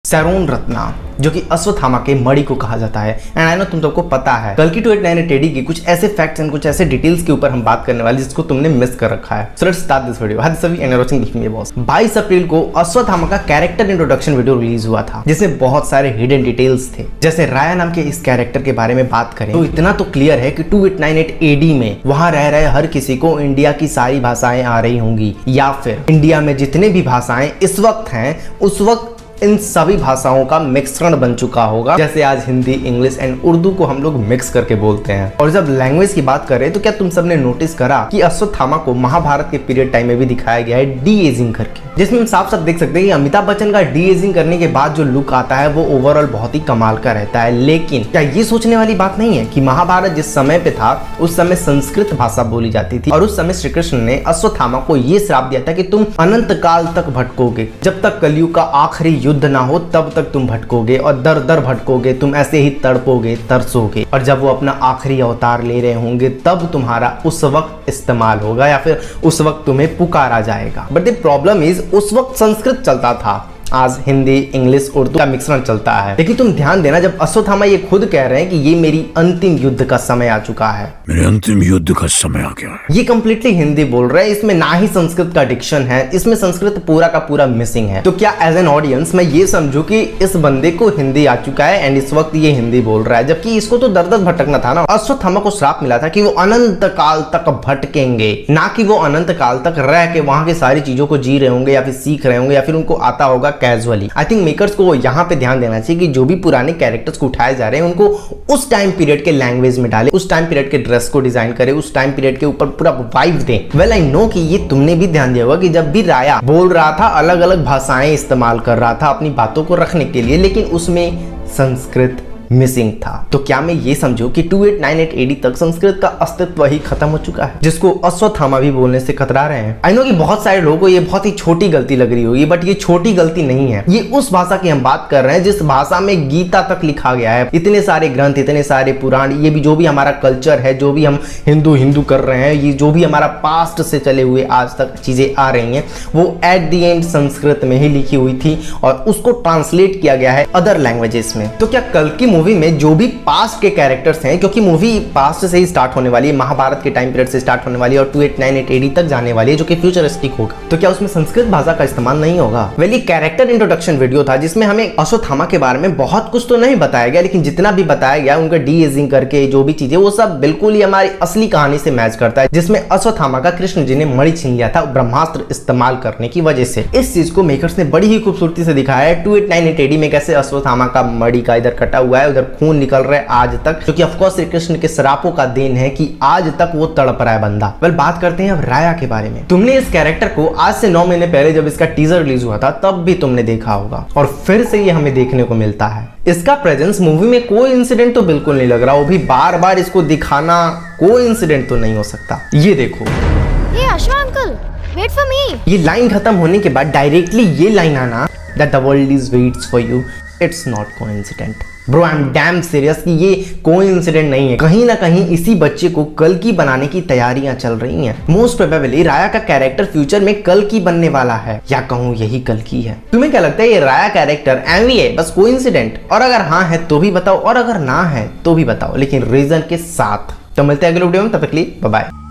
सैरोन रत्ना जो कि अश्वत्थामा के मणि को कहा जाता है। एंड आई नो तुम सबको पता है कल्कि 2898 एडी की कुछ ऐसे फैक्ट्स एंड कुछ ऐसे डिटेल्स के ऊपर हम बात करने वाले जिसको तुमने मिस कर रखा है। So let's start this video. Hi सभी and watching give me boss. 22 अप्रैल को अश्वत्थामा का कैरेक्टर इंट्रोडक्शन वीडियो रिलीज हुआ था जिसमें बहुत सारे हिडन डिटेल्स थे। जैसे राया नाम के इस कैरेक्टर के बारे में बात करें तो इतना तो क्लियर है कि 2898 एडी में वहां रह रहे हर किसी को इंडिया की सारी भाषाएं आ रही होंगी, या फिर इंडिया में जितने भी भाषाएं इस वक्त हैं उस वक्त इन सभी भाषाओं का मिश्रण बन चुका होगा। जैसे आज हिंदी, इंग्लिश एंड उर्दू को हम लोग मिक्स करके बोलते हैं। और जब लैंग्वेज की बात करें तो क्या तुम सबने नोटिस करा कि अश्वत्थामा को महाभारत के पीरियड टाइम में भी दिखाया गया है डी एजिंग करके, जिसमें हम साफ साफ देख सकते हैं कि अमिताभ बच्चन का डी एजिंग करने के बाद जो लुक आता है वो ओवरऑल बहुत ही कमाल का रहता है। लेकिन क्या ये सोचने वाली बात नहीं है कि महाभारत जिस समय पे था उस समय संस्कृत भाषा बोली जाती थी और उस समय श्री कृष्ण ने अश्वत्थामा को ये श्राप दिया था कि तुम अनंत काल तक भटकोगे, जब तक कलयुग का आखिरी युद्ध ना हो तब तक तुम भटकोगे और दर दर भटकोगे, तुम ऐसे ही तड़पोगे, तरसोगे, और जब वो अपना आखिरी अवतार ले रहे होंगे तब तुम्हारा उस वक्त इस्तेमाल होगा या फिर उस वक्त तुम्हें पुकारा जाएगा। बट द प्रॉब्लम इज उस वक्त संस्कृत चलता था, आज हिंदी, इंग्लिश, उर्दू का मिश्रण चलता है। लेकिन तुम ध्यान देना जब अश्वत्थामा ये खुद कह रहे हैं कि ये मेरी अंतिम युद्ध का समय आ चुका है, मेरे अंतिम युद्ध का समय आ गया है, ये कंप्लीटली हिंदी बोल रहे हैं। इसमें ना ही संस्कृत का डिक्शन है, इसमें संस्कृत पूरा का पूरा मिसिंग है। तो क्या एज एन ऑडियंस मैं ये समझू कि इस बंदे को हिंदी आ चुका है एंड इस वक्त ये हिंदी बोल रहा है, जबकि इसको तो दर दर भटकना था ना। अश्वत्थामा को श्राप मिला था कि वो अनंत काल तक भटकेंगे, ना कि वो अनंत काल तक रह के वहां की सारी चीजों को जी रहे होंगे या फिर सीख रहे होंगे या फिर उनको आता होगा कैजुअली। आई थिंक मेकर्स को यहाँ पे ध्यान देना चाहिए कि जो भी पुराने कैरेक्टर्स को उठाए जा रहे हैं उनको उस टाइम पीरियड के लैंग्वेज में डाले, उस टाइम पीरियड के ड्रेस को डिजाइन करे, उस टाइम पीरियड के ऊपर पूरा वाइब दें। वेल आई नो कि ये तुमने भी ध्यान दिया होगा कि जब भी राया बोल रहा था अलग अलग भाषाएं इस्तेमाल कर रहा था अपनी बातों को रखने के लिए, लेकिन उसमें संस्कृत मिसिंग था। तो क्या मैं ये समझूं कि 2898 एडी तक संस्कृत का अस्तित्व ही खत्म हो चुका है, जिसको अश्वत्थामा भी बोलने से कतरा रहे हैं। आई नो कि बहुत सारे लोगों को ये बहुत ही छोटी गलती लग रही होगी, बट ये छोटी गलती नहीं है। ये उस भाषा की हम बात कर रहे हैं जिस भाषा में गीता तक लिखा गया है। इतने सारे ग्रंथ, इतने सारे पुराण, ये भी जो भी हमारा कल्चर है, जो भी हम हिंदू कर रहे हैं, ये जो भी हमारा पास्ट से चले हुए आज तक चीजें आ रही हैं, वो एट द एंड संस्कृत में ही लिखी हुई थी और उसको ट्रांसलेट किया गया है अदर लैंग्वेजेस में। तो क्या कल्कि मूवी में जो भी पास्ट के कैरेक्टर्स हैं, क्योंकि मूवी पास्ट से ही स्टार्ट होने वाली है, महाभारत के टाइम पीरियड से स्टार्ट होने वाली है और 2898 एडी तक जाने वाली है जो कि फ्यूचरिस्टिक होगा, तो क्या उसमें संस्कृत भाषा का इस्तेमाल नहीं होगा? वेल, ये कैरेक्टर इंट्रोडक्शन वीडियो था जिसमें हमें अश्वत्थामा के बारे में बहुत कुछ तो नहीं बताया गया, लेकिन जितना भी बताया गया उनका डी एजिंग करके जो भी चीजें वो सब बिल्कुल ही हमारी असली कहानी से मैच करता है, जिसमें अश्वत्थामा का कृष्ण जी ने मणि छीन लिया था ब्रह्मास्त्र इस्तेमाल करने की वजह से। इस चीज को मेकर्स ने बड़ी ही खूबसूरती से दिखाया है 2898 एडी में, कैसे अश्वत्थामा का मणि का इधर कटा हुआ है, उधर खून निकल रहा है आज तक, जो कि ऑफ कोर्स श्री कृष्ण के श्रापों का देन है कि आज तक वो तड़प रहा है बंदा। वेल, बात करते हैं अब राया के बारे में। तुमने इस कैरेक्टर को आज से 9 महीने पहले जब इसका टीजर रिलीज हुआ था तब भी तुमने देखा होगा और फिर से ये हमें देखने को मिलता है। इसका प्रेजेंस मूवी में कोई इंसिडेंट तो बिल्कुल नहीं लग रहा, वो भी बार बार इसको दिखाना कोई इंसिडेंट तो नहीं हो सकता। ये देखो, Ashva uncle, wait for me. ये लाइन खत्म होने के बाद डायरेक्टली ये लाइन आना, that the world is waits for you, it's not coincident bro, I am damn serious कि ये कोई इंसिडेंट नहीं है। कहीं ना कहीं इसी बच्चे को कल्कि बनाने की तैयारियां चल रही हैं। मोस्ट प्रोबेबली राया का कैरेक्टर फ्यूचर में कल्कि बनने वाला है, या कहूं यही कल्कि है। तुम्हें क्या लगता है ये राया कैरेक्टर एमवी है, बस कोई इंसिडेंट? और अगर हाँ है तो भी बताओ और अगर ना है तो भी बताओ, लेकिन रीजन के साथ। तो मिलते हैं अगले वीडियो में, तब तक के लिए बाय बाय।